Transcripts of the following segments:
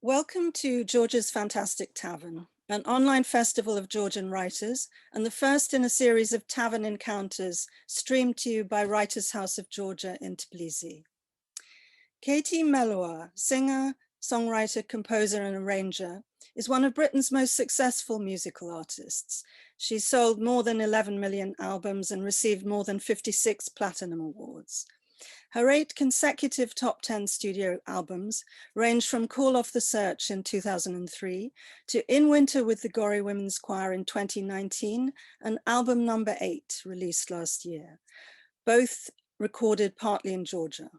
Welcome to Georgia's Fantastic Tavern, an online festival of Georgian writers and the first in a series of tavern encounters streamed to you by Writers' House of Georgia in Tbilisi. Katie Melua, singer, songwriter, composer and arranger, is one of Britain's most successful musical artists. She's sold more than 11 million albums and received more than 56 Platinum Awards. Her 8 consecutive top 10 studio albums range from Call Off the Search in 2003 to In Winter with the Gori Women's Choir in 2019 and album number 8 released last year, both recorded partly in Georgia.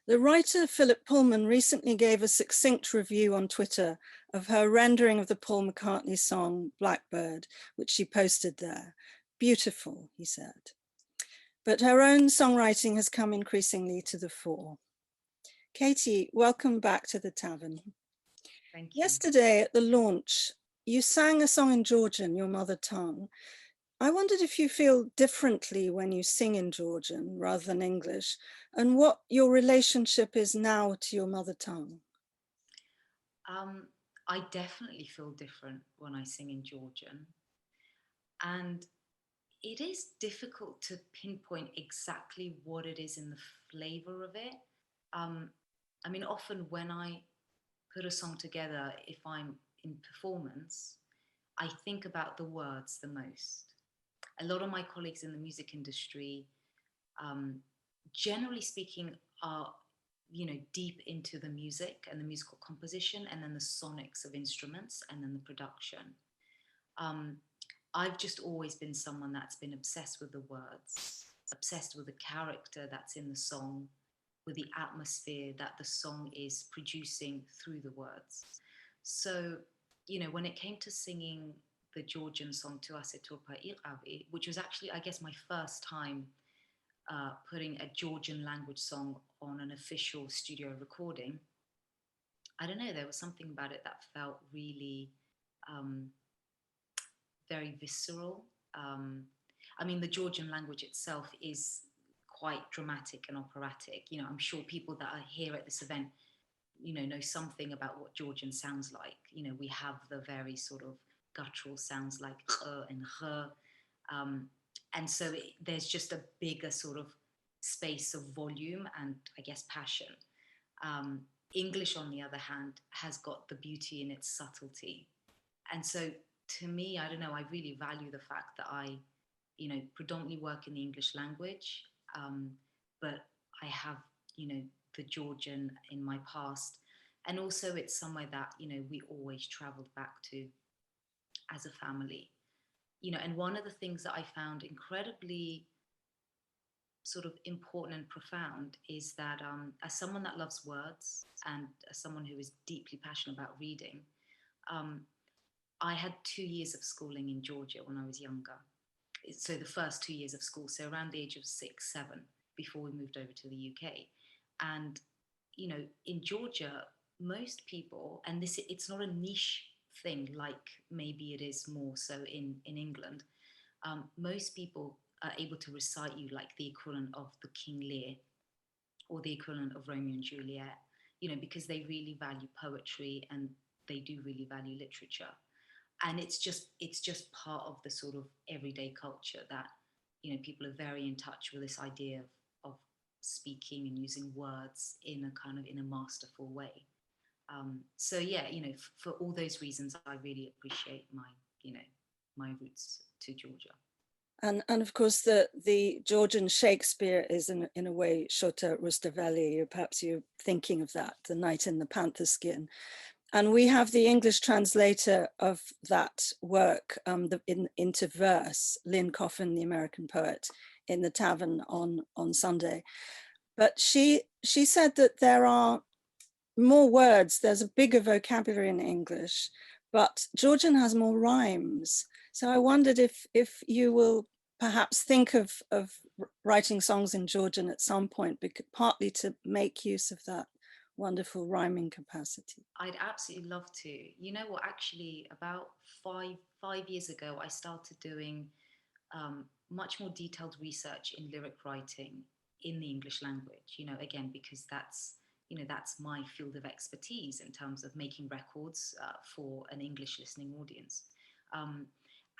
The writer Philip Pullman recently gave a succinct review on Twitter of her rendering of the Paul McCartney song Blackbird, which she posted there. Beautiful, he said. But her own songwriting has come increasingly to the fore. Katie, welcome back to the tavern. Thank you. Yesterday at the launch, you sang a song in Georgian, your mother tongue. I wondered if you feel differently when you sing in Georgian rather than English, and what your relationship is now to your mother tongue. I definitely feel different when I sing in Georgian. And it is difficult to pinpoint exactly what it is in the flavor of it. Often when I put a song together, if I'm in performance, I think about the words the most. A lot of my colleagues in the music industry, um, generally speaking, are deep into the music and the musical composition and then the sonics of instruments and then the production. Um, I've just always been someone that's been obsessed with the words, obsessed with the character that's in the song, with the atmosphere that the song is producing through the words. So, when it came to singing the Georgian song Tu Asetopa Iravi, which was actually, I guess, my first time putting a Georgian language song on an official studio recording, I don't know, there was something about it that felt really um, very visceral. The Georgian language itself is quite dramatic and operatic. I'm sure people that are here at this event, know something about what Georgian sounds like. We have the very sort of guttural sounds like and um, and so there's just a bigger sort of space of volume and I guess passion. Um, English, on the other hand, has got the beauty in its subtlety. And so to me, I don't know, I really value the fact that I, predominantly work in the English language, but I have, the Georgian in my past. And also it's somewhere that, we always traveled back to as a family. And one of the things that I found incredibly sort of important and profound is that as someone that loves words and as someone who is deeply passionate about reading, um, I had 2 years of schooling in Georgia when I was younger. So the first 2 years of school, so around the age of 6, 7, before we moved over to the UK. And, in Georgia, most people, and it's not a niche thing like maybe it is more so in England, most people are able to recite you like the equivalent of the King Lear or the equivalent of Romeo and Juliet, because they really value poetry and they do really value literature. And it's just part of the sort of everyday culture that, people are very in touch with this idea of speaking and using words in a masterful way. So yeah, for all those reasons, I really appreciate my roots to Georgia. And of course, the Georgian Shakespeare is in a way Shota Rustaveli, or perhaps you're thinking of that, The Knight in the Panther Skin. And we have the English translator of that work into verse, Lynn Coffin, the American poet, in the tavern on Sunday. But she said that there are more words, there's a bigger vocabulary in English, but Georgian has more rhymes. So I wondered if you will perhaps think of writing songs in Georgian at some point, partly to make use of that wonderful rhyming capacity. I'd absolutely love to. You know what? Actually, about five years ago, I started doing much more detailed research in lyric writing in the English language. Again, because that's that's my field of expertise in terms of making records for an English listening audience. Um,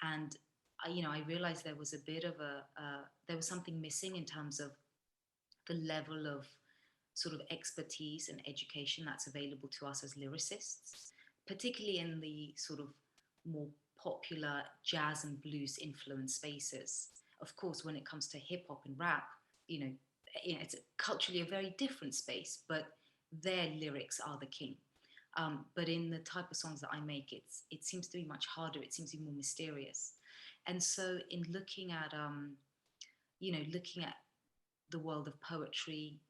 and I realized there was a bit of there was something missing in terms of the level of sort of expertise and education that's available to us as lyricists, particularly in the sort of more popular jazz and blues influenced spaces. Of course, when it comes to hip hop and rap, it's culturally a very different space, but their lyrics are the king. But in the type of songs that I make, it seems to be much harder. It seems to be more mysterious. And so, in looking at the world of poetry,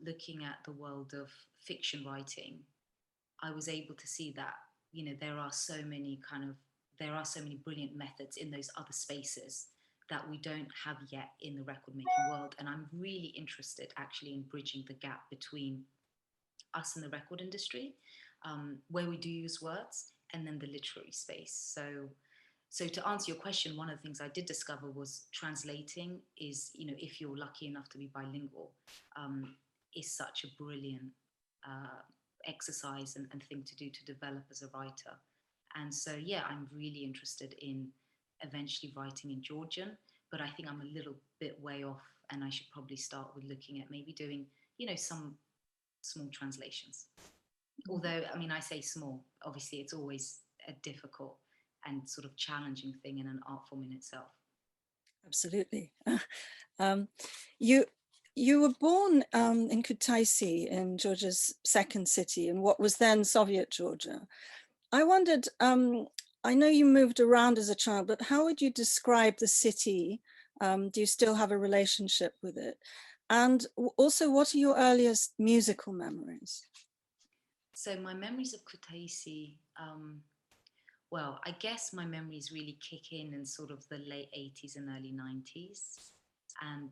looking at the world of fiction writing, I was able to see that there are so many brilliant methods in those other spaces that we don't have yet in the record making world. And I'm really interested actually in bridging the gap between us and the record industry, where we do use words, and then the literary space. So to answer your question, one of the things I did discover was translating is, if you're lucky enough to be bilingual, is such a brilliant exercise and thing to do to develop as a writer. And so, yeah, I'm really interested in eventually writing in Georgian, but I think I'm a little bit way off, and I should probably start with looking at maybe doing, some small translations. Although, I mean, I say small, obviously it's always a difficult and sort of challenging thing in an art form in itself. Absolutely. You were born in Kutaisi, in Georgia's second city, in what was then Soviet Georgia. I wondered, I know you moved around as a child, but how would you describe the city? Do you still have a relationship with it? And also, what are your earliest musical memories? So my memories of Kutaisi, well, I guess my memories really kick in sort of the late 80s and early 90s. And,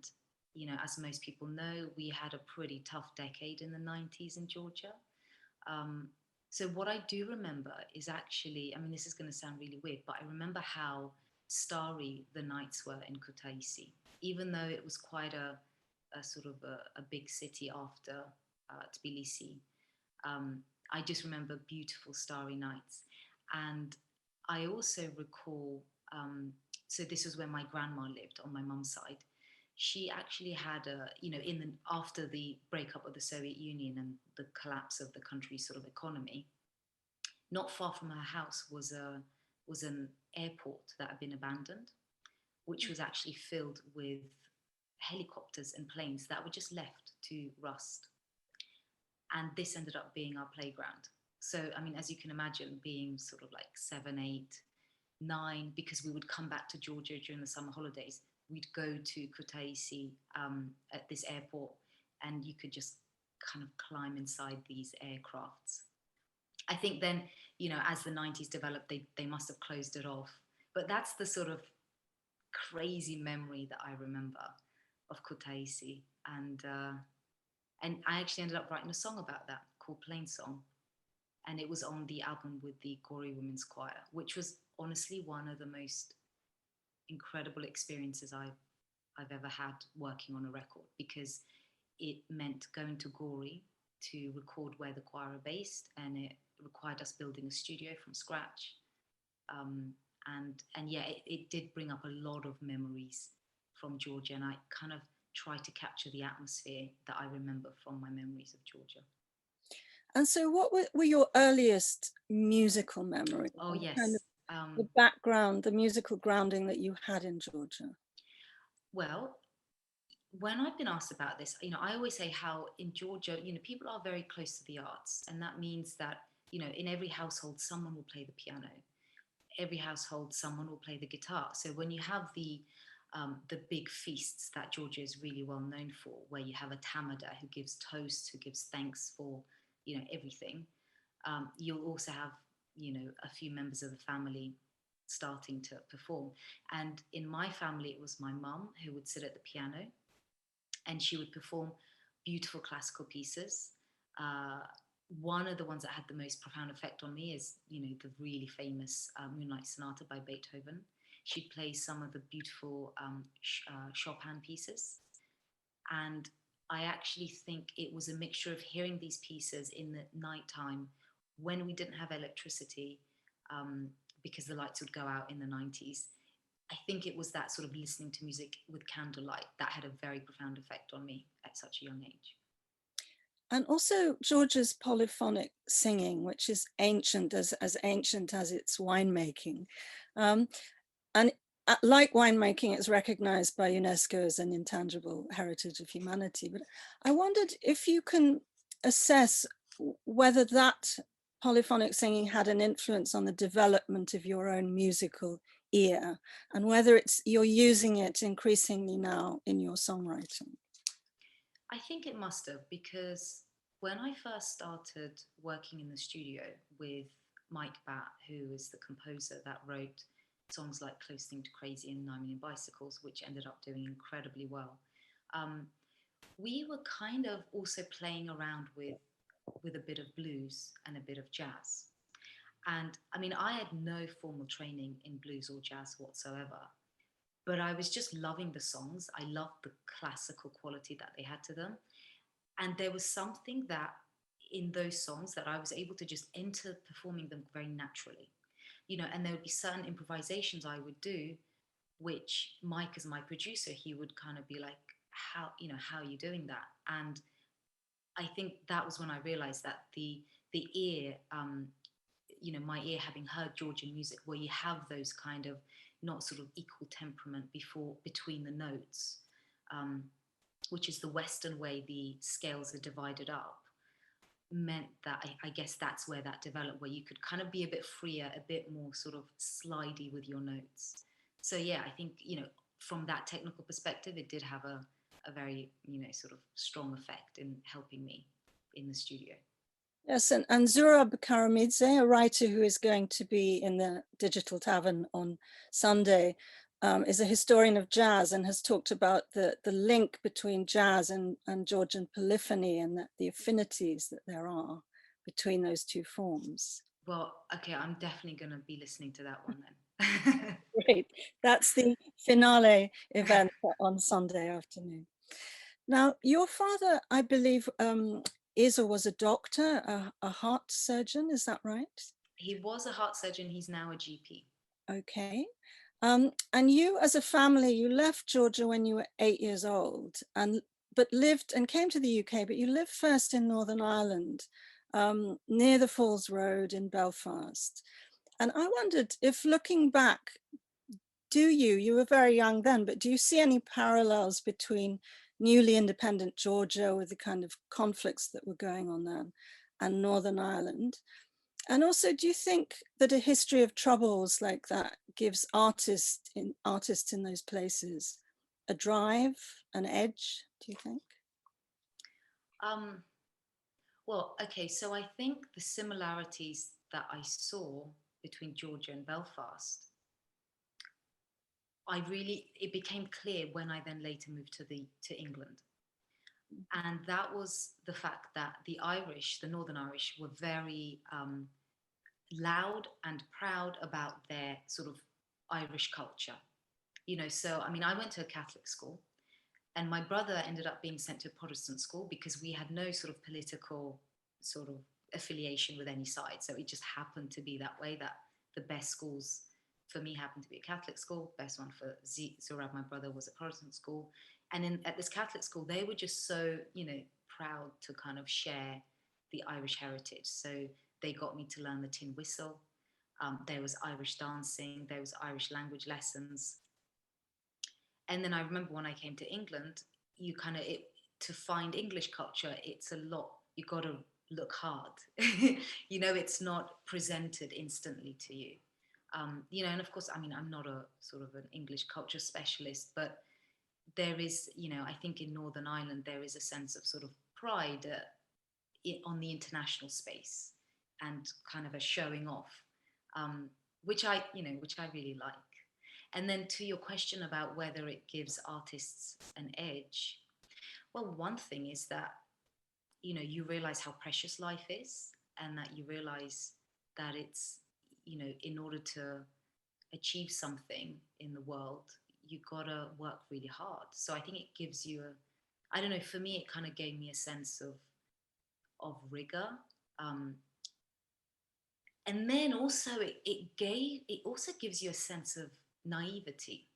as most people know, we had a pretty tough decade in the 90s in Georgia. Um, so what I do remember is actually, I mean, this is going to sound really weird, but I remember how starry the nights were in Kutaisi, even though it was quite a sort of a big city after Tbilisi. Um, I just remember beautiful starry nights. And I also recall, so this was where my grandma lived on my mum's side. She actually had after the breakup of the Soviet Union and the collapse of the country's sort of economy, not far from her house was an airport that had been abandoned, which was actually filled with helicopters and planes that were just left to rust. And this ended up being our playground. So, I mean, as you can imagine, being sort of like 7, 8, 9, because we would come back to Georgia during the summer holidays, we'd go to Kutaisi at this airport, and you could just kind of climb inside these aircrafts. I think then, as the 90s developed, they must have closed it off. But that's the sort of crazy memory that I remember of Kutaisi. And I actually ended up writing a song about that called Plain Song. And it was on the album with the Gori Women's Choir, which was honestly one of the most incredible experiences I've ever had working on a record, because it meant going to Gori to record where the choir are based, and it required us building a studio from scratch. And yeah, it did bring up a lot of memories from Georgia, and I kind of try to capture the atmosphere that I remember from my memories of Georgia. And so what were your earliest musical memories? Oh, yes. Kind of the background, the musical grounding that you had in Georgia? Well, when I've been asked about this, I always say how in Georgia, people are very close to the arts. And that means that, in every household, someone will play the piano. Every household, someone will play the guitar. So when you have the big feasts that Georgia is really well known for, where you have a tamada who gives toasts, who gives thanks for, everything, you'll also have, a few members of the family starting to perform. And in my family, it was my mum who would sit at the piano, and she would perform beautiful classical pieces. One of the ones that had the most profound effect on me is, the really famous Moonlight Sonata by Beethoven. She'd play some of the beautiful Chopin pieces. And I actually think it was a mixture of hearing these pieces in the nighttime when we didn't have electricity, um, because the lights would go out in the 90s. I think it was that sort of listening to music with candlelight that had a very profound effect on me at such a young age. And also Georgia's polyphonic singing, which is ancient as ancient as its winemaking. Um, and like winemaking, it's recognized by UNESCO as an intangible heritage of humanity. But I wondered if you can assess whether that polyphonic singing had an influence on the development of your own musical ear, and whether you're using it increasingly now in your songwriting. I think it must have, because when I first started working in the studio with Mike Batt, who is the composer that wrote songs like Close Thing to Crazy and 9 Million Bicycles, which ended up doing incredibly well, um, we were kind of also playing around with a bit of blues and a bit of jazz. And I mean, I had no formal training in blues or jazz whatsoever, but I was just loving the songs. I loved the classical quality that they had to them. And there was something that in those songs that I was able to just enter performing them very naturally, and there would be certain improvisations I would do, which Mike, as my producer, he would kind of be like, how are you doing that? And I think that was when I realized that the ear, my ear having heard Georgian music, where you have those kind of not sort of equal temperament between the notes, um, which is the Western way the scales are divided up, meant that I guess that's where that developed, where you could kind of be a bit freer, a bit more sort of slidey with your notes. So yeah, I think, from that technical perspective, it did have a very, sort of strong effect in helping me in the studio. Yes, and Zurab Karamidze, a writer who is going to be in the Digital Tavern on Sunday, is a historian of jazz and has talked about the link between jazz and Georgian polyphony, and the affinities that there are between those two forms. Well, okay, I'm definitely going to be listening to that one then. Great. That's the finale event on Sunday afternoon. Now, your father, I believe, is or was a doctor, a heart surgeon. Is that right? He was a heart surgeon. He's now a GP. Okay. And you, as a family, you left Georgia when you were 8 years old, but lived and came to the UK. But you lived first in Northern Ireland, near the Falls Road in Belfast. And I wondered if, looking back, you were very young then, but do you see any parallels between newly independent Georgia, with the kind of conflicts that were going on then, and Northern Ireland? And also, do you think that a history of troubles like that gives artists in those places a drive, an edge, do you think? Um, well, okay, so I think the similarities that I saw between Georgia and Belfast, it became clear when I then later moved to England. And that was the fact that the Irish, the Northern Irish, were very loud and proud about their sort of Irish culture. So I mean, I went to a Catholic school, and my brother ended up being sent to a Protestant school because we had no sort of political sort of affiliation with any side. So it just happened to be that way, that the best schools for me happened to be a Catholic school. Best one for Zurab, my brother, was a Protestant school. And at this Catholic school, they were just so, proud to kind of share the Irish heritage. So they got me to learn the tin whistle. There was Irish dancing, there was Irish language lessons. And then I remember when I came to England, you kind of, to find English culture, it's a lot, you got to look hard. It's not presented instantly to you. And of course, I mean, I'm not a sort of an English culture specialist, but there is, I think in Northern Ireland, there is a sense of sort of pride on the international space, and kind of a showing off, which I really like. And then to your question about whether it gives artists an edge, well, one thing is that, you realize how precious life is, and that you realize that it's, in order to achieve something in the world, you gotta work really hard. So I think it gives you I don't know, for me, it kind of gave me a sense of rigor. Um, and then also it also gives you a sense of naivety.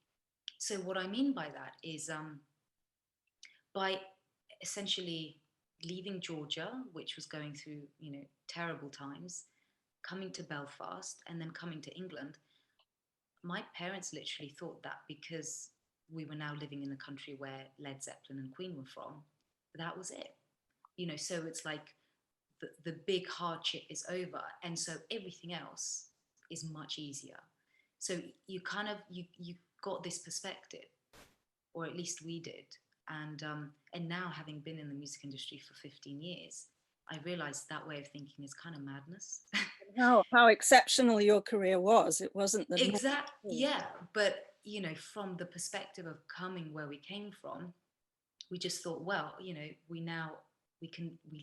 So what I mean by that is by essentially leaving Georgia, which was going through, terrible times, coming to Belfast and then coming to England, my parents literally thought that because we were now living in the country where Led Zeppelin and Queen were from, that was it. So it's like the big hardship is over. And so everything else is much easier. So you kind of, you got this perspective, or at least we did. And now, having been in the music industry for 15 years, I realized that way of thinking is kind of madness. How exceptional your career was. It wasn't the norm. Yeah. But, from the perspective of coming where we came from, we just thought, well, we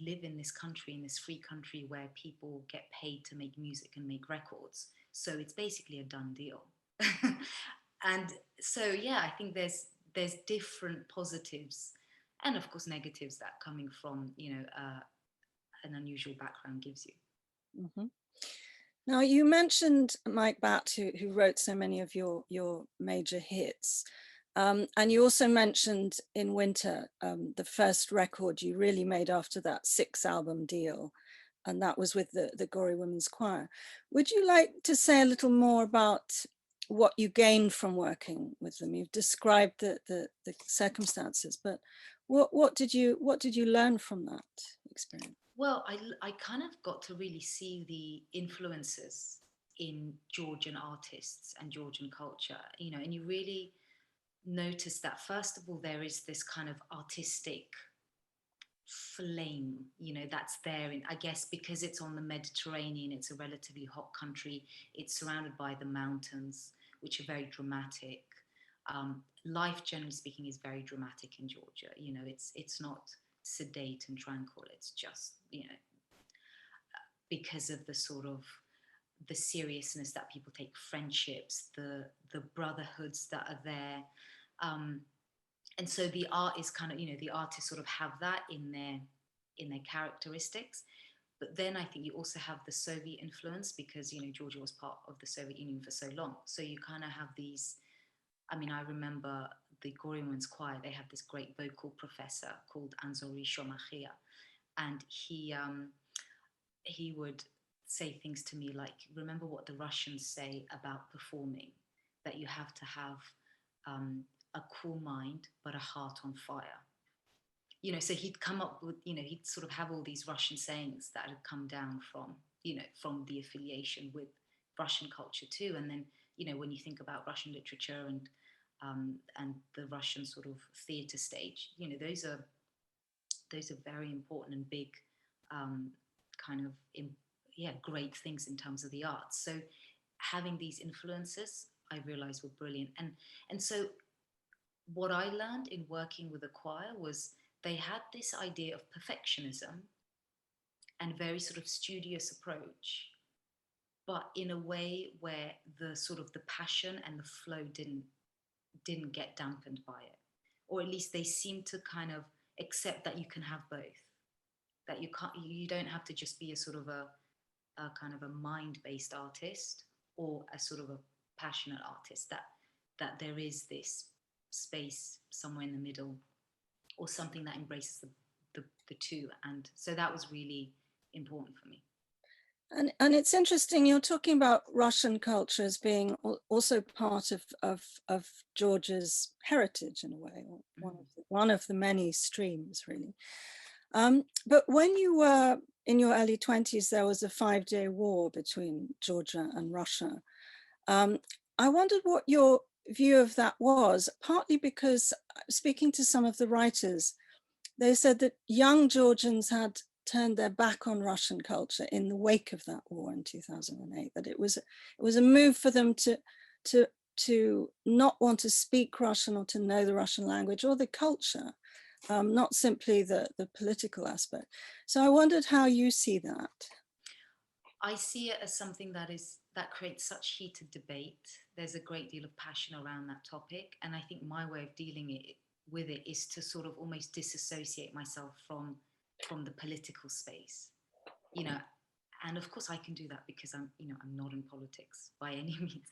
live in this country, in this free country where people get paid to make music and make records. So it's basically a done deal. And so, yeah, I think there's different positives and of course negatives that coming from, an unusual background gives you. Mhm. Now, you mentioned Mike Batt, who wrote so many of your major hits. And you also mentioned In Winter, the first record you really made after that 6-album deal, and that was with the Gori Women's Choir. Would you like to say a little more about what you gained from working with them? You've described the circumstances, but what did you learn from that experience? Well, I kind of got to really see the influences in Georgian artists and Georgian culture, and you really notice that, first of all, there is this kind of artistic flame, that's there. And I guess because it's on the Mediterranean, it's a relatively hot country, it's surrounded by the mountains, which are very dramatic. Life, generally speaking, is very dramatic in Georgia. It's not sedate and tranquil. It's just, because of the sort of the seriousness that people take, friendships, the brotherhoods that are there. And so the art is kind of, the artists sort of have that in their characteristics. But then I think you also have the Soviet influence, because Georgia was part of the Soviet Union for so long. So you kind of have these. I mean, I remember the Gori Women's Choir. They had this great vocal professor called Anzori Shomachia, and he would say things to me like, remember what the Russians say about performing, that you have to have a cool mind but a heart on fire. So he'd come up with, he'd sort of have all these Russian sayings that had come down from, from the affiliation with Russian culture too. And then, when you think about Russian literature and the Russian sort of theatre stage, those are very important and big kind of, great things in terms of the arts. So having these influences, I realized, were brilliant. And so what I learned in working with a choir was they had this idea of perfectionism and very sort of studious approach, but in a way where the sort of the passion and the flow didn't get dampened by it, or at least they seemed to kind of accept that you can have both, that you don't have to just be a sort of a kind of a mind-based artist or a sort of a passionate artist, that there is this space somewhere in the middle, or something that embraces the two. And so that was really important for me. And it's interesting, you're talking about Russian culture as being also part of Georgia's heritage in a way, or one of the many streams, really. But when you were in your early 20s, there was a 5-day war between Georgia and Russia. I wondered what your view of that was, partly because speaking to some of the writers, they said that young Georgians had turned their back on Russian culture in the wake of that war in 2008, that it was a move for them to not want to speak Russian or to know the Russian language or the culture, not simply the political aspect. So I wondered how you see that. I see it as something that creates such heated debate. There's a great deal of passion around that topic, and I think my way of dealing with it is to sort of almost disassociate myself from the political space, you know. And of course I can do that because I'm not in politics by any means,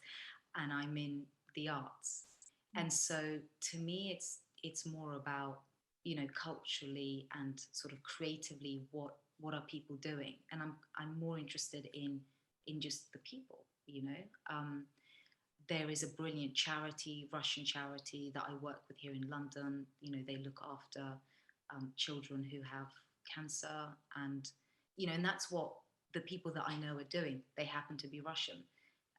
and I'm in the arts. And so to me it's more about, culturally and sort of creatively, what are people doing. And I'm more interested in just the people, there is a brilliant charity, Russian charity, that I work with here in London. They look after children who have cancer, and that's what the people that I know are doing. They happen to be Russian,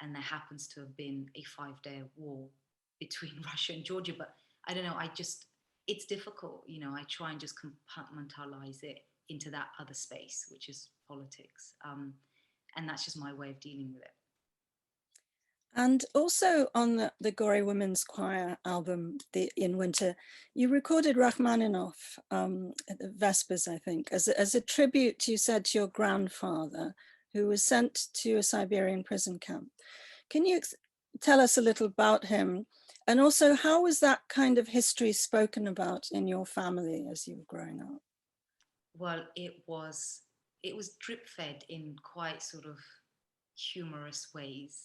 and there happens to have been a 5-day war between Russia and Georgia. But I don't know. It's difficult. I try and just compartmentalize it into that other space, which is politics, and that's just my way of dealing with it. And also on the Gori Women's Choir album, In Winter, you recorded Rachmaninoff at the Vespers, I think, as a tribute, you said, to your grandfather, who was sent to a Siberian prison camp. Can you tell us a little about him? And also, how was that kind of history spoken about in your family as you were growing up? Well, it was drip fed in quite sort of humorous ways.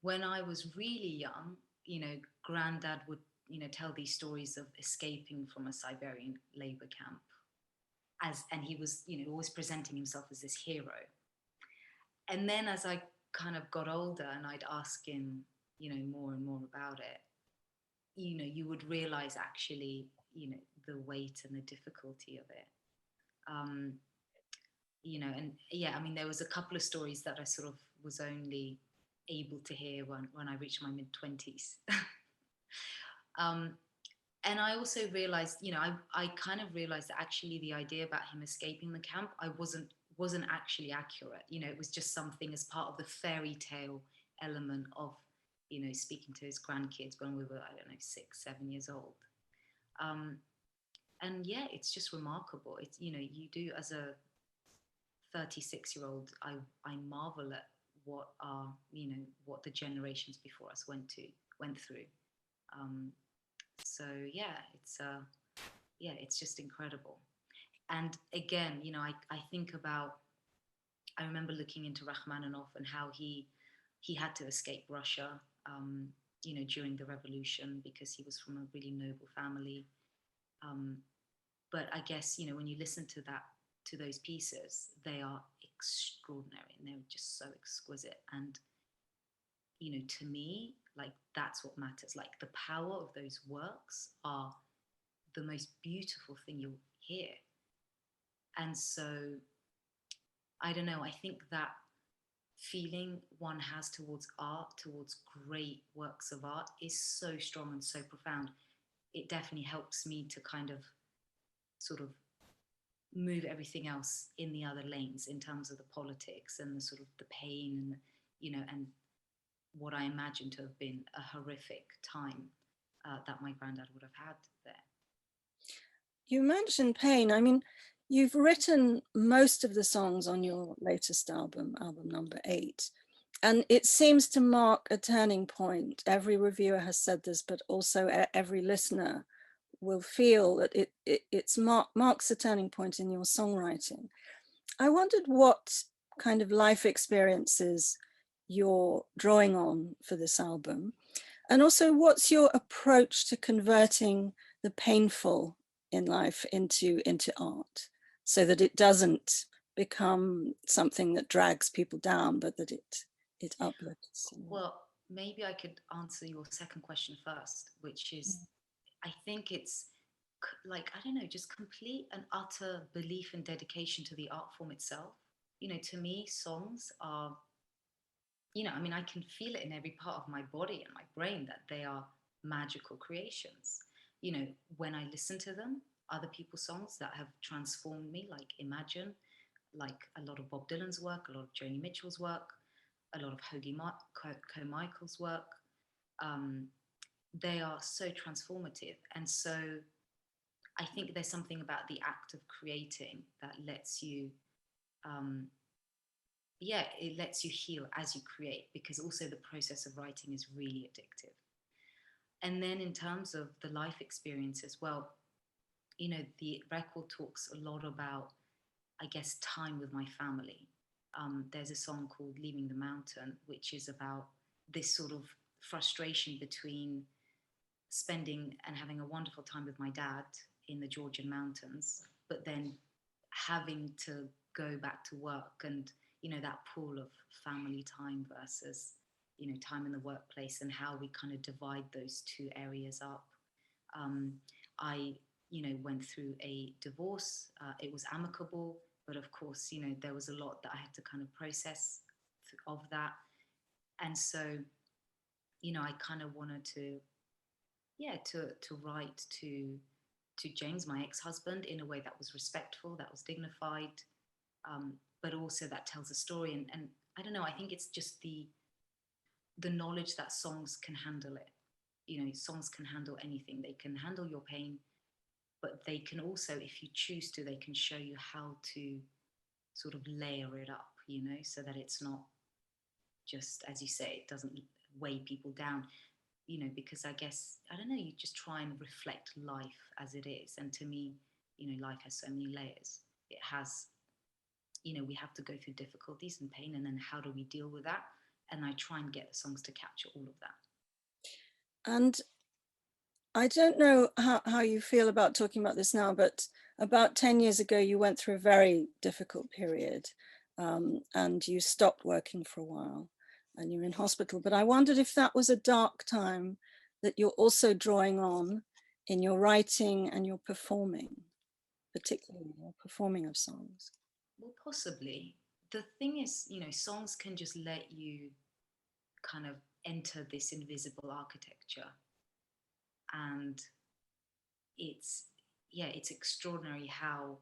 When I was really young, Granddad would, tell these stories of escaping from a Siberian labor camp, and he was, always presenting himself as this hero. And then as I kind of got older and I'd ask him, more and more about it, you would realize actually, the weight and the difficulty of it. Um, and yeah, I mean, there was a couple of stories that I sort of was only able to hear when I reached my mid-20s. And I also realized, I kind of realized that actually the idea about him escaping the camp, I wasn't actually accurate. It was just something as part of the fairy tale element of, speaking to his grandkids when we were, I don't know, 6, 7 years old. And yeah, it's just remarkable. It's, you do, as a 36-year-old, I marvel at what the generations before us went through. So yeah, it's just incredible. And again, I think about, I remember looking into Rachmaninoff and how he had to escape Russia, during the revolution, because he was from a really noble family. But I guess, when you listen to those pieces, they are extraordinary and they're just so exquisite. And, to me, like, that's what matters. Like, the power of those works are the most beautiful thing you'll hear. And so, I don't know, I think that feeling one has towards art, towards great works of art, is so strong and so profound. It definitely helps me to kind of sort of move everything else in the other lanes, in terms of the politics and the sort of the pain and, and what I imagine to have been a horrific time that my granddad would have had there. You mentioned pain. I mean, you've written most of the songs on your latest album number 8, and it seems to mark a turning point. Every reviewer has said this, but also every listener will feel that it marks a turning point in your songwriting. I wondered what kind of life experiences you're drawing on for this album, and also what's your approach to converting the painful in life into art, so that it doesn't become something that drags people down, but that it uplifts. Well, maybe I could answer your second question first, which is, I think it's like, I don't know, just complete and utter belief and dedication to the art form itself. To me, songs are, I mean, I can feel it in every part of my body and my brain that they are magical creations. When I listen to them, other people's songs that have transformed me, like Imagine, like a lot of Bob Dylan's work, a lot of Joni Mitchell's work, a lot of Hoagie Carmichael's work, they are so transformative. And so I think there's something about the act of creating that lets you, it lets you heal as you create, because also the process of writing is really addictive. And then in terms of the life experience as well, you know, the record talks a lot about, I guess, time with my family. There's a song called Leaving the Mountain, which is about this sort of frustration between spending and having a wonderful time with my dad in the Georgian mountains, but then having to go back to work, and, you know, that pool of family time versus, you know, time in the workplace, and how we kind of divide those two areas up. I, you know, went through a divorce. It was amicable, but of course, you know, there was a lot that I had to kind of process of that. And so, you know, I kind of wanted to, yeah, to write to James, my ex-husband, in a way that was respectful, that was dignified, but also that tells a story. And I don't know, I think it's just the knowledge that songs can handle it. You know, songs can handle anything. They can handle your pain, but they can also, if you choose to, they can show you how to sort of layer it up, you know, so that it's not just, as you say, it doesn't weigh people down, you know, because I guess, I don't know, you just try and reflect life as it is. And to me, you know, life has so many layers. It has, you know, we have to go through difficulties and pain, and then how do we deal with that? And I try and get the songs to capture all of that. And I don't know how you feel about talking about this now, but about 10 years ago, you went through a very difficult period, and you stopped working for a while and you're in hospital. But I wondered if that was a dark time that you're also drawing on in your writing and your performing, particularly your performing of songs. Well, possibly. The thing is, you know, songs can just let you kind of enter this invisible architecture. And it's, yeah, it's extraordinary how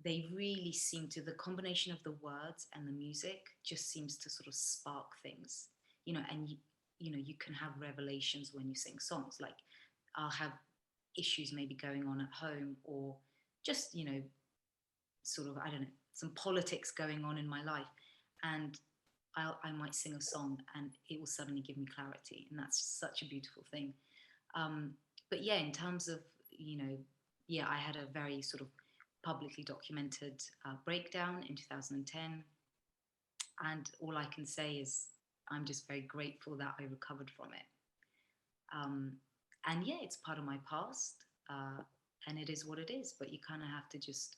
they really seem to, the combination of the words and the music just seems to sort of spark things, you know. And you know, you can have revelations when you sing songs. Like, I'll have issues maybe going on at home, or just, you know, sort of, I don't know, some politics going on in my life, and I might sing a song and it will suddenly give me clarity, and that's such a beautiful thing. um, but yeah, in terms of, you know, yeah, I had a very sort of publicly documented breakdown in 2010, and all I can say is I'm just very grateful that I recovered from it. um, and yeah, it's part of my past, and it is what it is, but you kind of have to just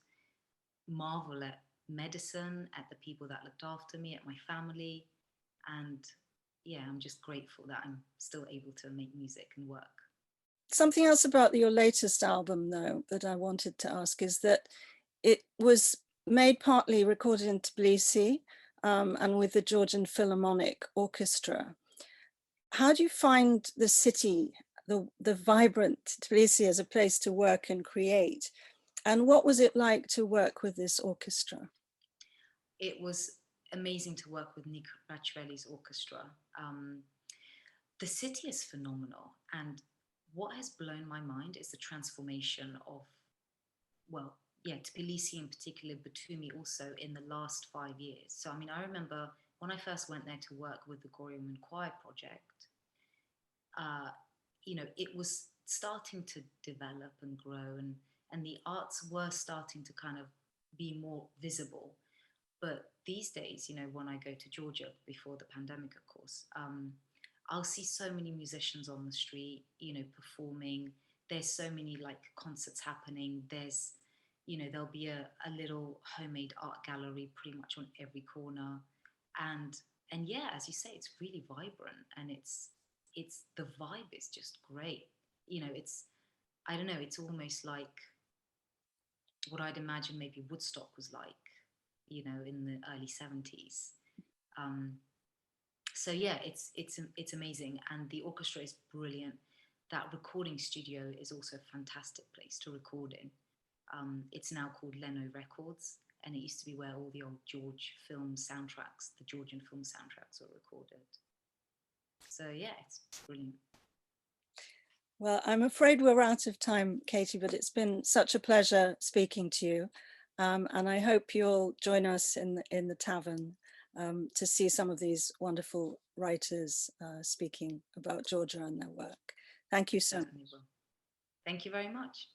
marvel at medicine, at the people that looked after me, at my family. And yeah, I'm just grateful that I'm still able to make music and work. Something else about your latest album, though, that I wanted to ask is that it was made partly recorded in Tbilisi, and with the Georgian Philharmonic Orchestra. How do you find the city, the vibrant Tbilisi, as a place to work and create? And what was it like to work with this orchestra? It was amazing to work with Nick Rachveli's orchestra. The city is phenomenal. And what has blown my mind is the transformation of, well, yeah, Tbilisi in particular, Batumi also, in the last 5 years. So, I mean, I remember when I first went there to work with the Gori Choir project, uh, you know, it was starting to develop and grow, and the arts were starting to kind of be more visible. But these days, you know, when I go to Georgia, before the pandemic, of course, I'll see so many musicians on the street, you know, performing. There's so many like concerts happening. There's, you know, there'll be a little homemade art gallery pretty much on every corner. And and yeah, as you say, it's really vibrant, and it's the vibe is just great. You know, it's, I don't know, it's almost like what I'd imagine maybe Woodstock was like, you know, in the early 70s. Um, so yeah, it's amazing, and the orchestra is brilliant. That recording studio is also a fantastic place to record in. It's now called Leno Records, and it used to be where all the old George film soundtracks, the Georgian film soundtracks, were recorded. So yeah, it's brilliant. Well, I'm afraid we're out of time, Katie, but it's been such a pleasure speaking to you. And I hope you'll join us in the tavern to see some of these wonderful writers speaking about Georgia and their work. Thank you so much. Certainly will. Thank you very much.